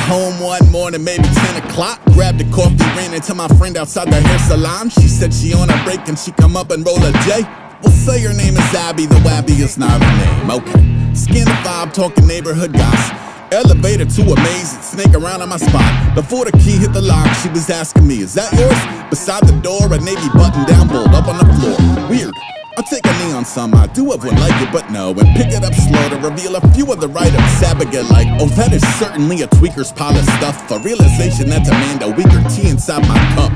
home one morning, maybe 10 o'clock. Grabbed a coffee, ran into my friend outside the hair salon. She said she on a break and she come up and roll a J. Well, say her name is Abby, though Abby is not her name. Okay, scan the vibe, talking neighborhood gossip. Elevator to amazing, snake around on my spot. Before the key hit the lock, she was asking me, is that yours? Beside the door, a navy button-down bulb up on the floor. Weird. I'll take a knee on some, I do have one like it, but no. And pick it up slow to reveal a few other items. Abigail like, oh, that is certainly a tweaker's pile of stuff. A realization that demand a weaker tea inside my cup.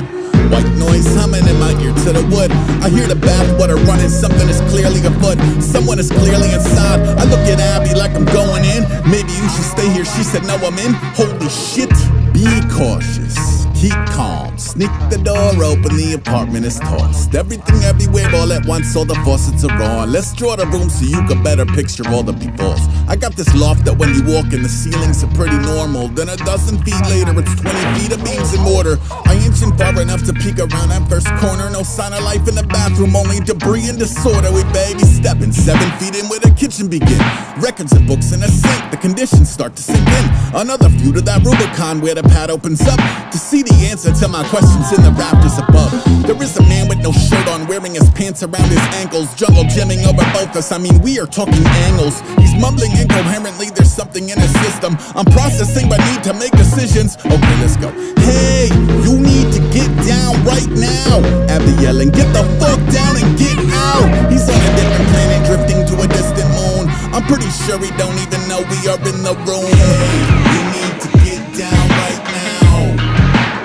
White noise humming in my ear to the wood. I hear the bathwater running, something is clearly afoot. Someone is clearly inside. I look at Abby like I'm going in. Maybe you should stay here, she said no, I'm in. Holy shit, be cautious. Keep calm, sneak the door open, the apartment is tossed. Everything everywhere all at once, all the faucets are on. Let's draw the room so you can better picture all the peoples. I got this loft that when you walk in, the ceilings are pretty normal. Then a dozen feet later, it's 20 feet of beams in mortar. I inch in far enough to peek around that first corner. No sign of life in the bathroom, only debris and disorder. We baby stepping 7 feet in where the kitchen begin. Records and books in a sink, the conditions start to sink in. Another view to that Rubicon where the pad opens up to see the answer to my questions in the rafters above. There is a man with no shirt on, wearing his pants around his ankles, jungle gymming over both us. I mean, we are talking angles. He's mumbling incoherently, there's something in his system. I'm processing but need to make decisions. Okay, let's go. Hey, you need to get down right now. Abby yelling, get the fuck down and get out. He's on a different planet, drifting to a distant moon. I'm pretty sure he don't even know we are in the room. Hey, you need to get down right now.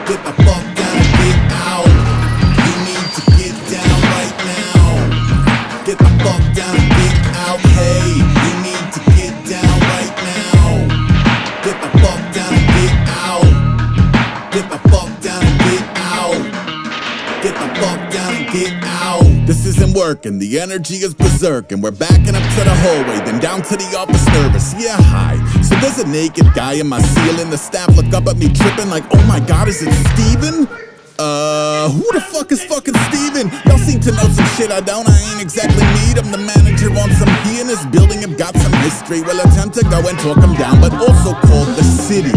Get the fuck down and get out. You need to get down right now. Get the fuck down and get out. Hey, you need to get down right now. Get the fuck down and get out. Get the fuck down and get out. Get the fuck down and get out. This isn't working, the energy is berserk. And we're backing up to the hallway, then down to the office nervous. Yeah, hi. So there's a naked guy in my ceiling. The staff look up at me tripping like, oh my god, is it Steven? Who the fuck is fucking Steven? Y'all seem to know some shit I don't. I ain't exactly need. I'm the manager on some he in this building have got some history. Will attempt to go and talk him down, but also called the city.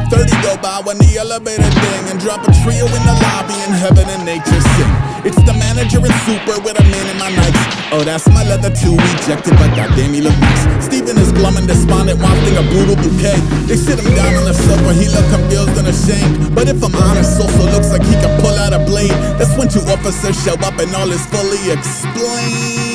30 go by when the elevator ding and drop a trio in the lobby and heaven and nature sing. It's the manager and super with a man in my nights. Oh, that's my leather too, rejected, but goddamn he look nice. Steven is glum and despondent, wafting a brutal bouquet. They sit him down on the sofa, he look confused and ashamed. But if I'm honest, also looks like he can pull out a blade. That's when two officers show up and all is fully explained.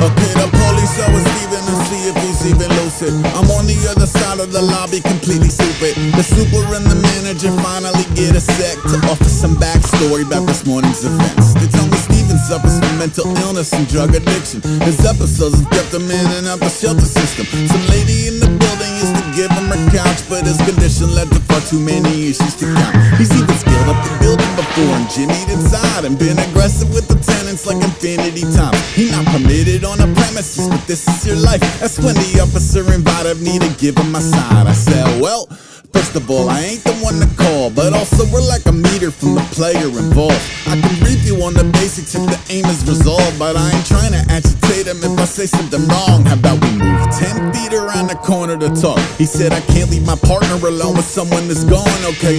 Okay, the police over Steven and see if he's even lucid. I'm on the other side of the lobby, completely stupid. The super and the manager finally get a sec to offer some backstory about this morning's events. They tell me Steven suffers from mental illness and drug addiction. His episodes have kept him in and out the shelter system. Some lady in the building used to give him a couch, but his condition led to far too many issues to count. He's even scaled up the building before and jimmied inside and been aggressive with the tenants like infinity time. He not permitted on the premises, but this is your life. That's when the officer invited me to give him my side. I said, well, first of all, I ain't the one to call, but also we're like a meter from the player involved. I can brief you on the basics if the aim is resolved, but I ain't trying to agitate him if I say something wrong. How about we move 10 feet around the corner to talk? He said I can't leave my partner alone with someone that's gone. Okay,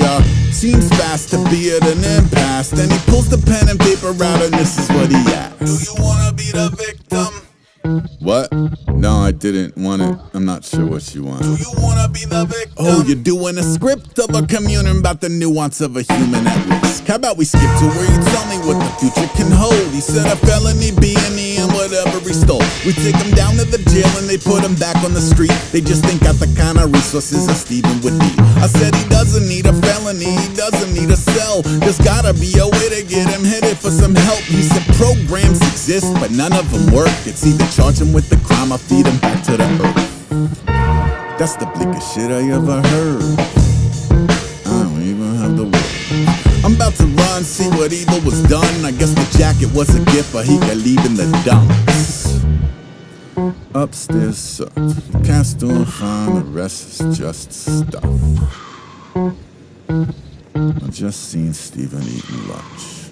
seems fast to be at an impasse. Then he pulls the pen and paper out and this is what he asks. Do you wanna be the victim? What? No, I didn't want it. I'm not sure what you want. Do you wanna be the victim? Oh, you're doing a script of a communion about the nuance of a human at risk. How about we skip to where you tell me what the future can hold? He said a felony B&E and whatever he stole. We take him down to the jail and they put him back on the street. They just ain't got the kind of resources a Steven would need. I said he doesn't need a felony, he doesn't need a cell. There's gotta be a way to get him headed for some help. He said programs exist, but none of them work. It's either charge him with the crime or feed him back to the earth. That's the bleakest shit I ever heard. I don't even have the words. I'm about to run, see what evil was done. I guess the jacket was a gift, but he could leave in the dumps. Upstairs sucked. You can't still find the rest is just stuff. I just seen Steven eating lunch.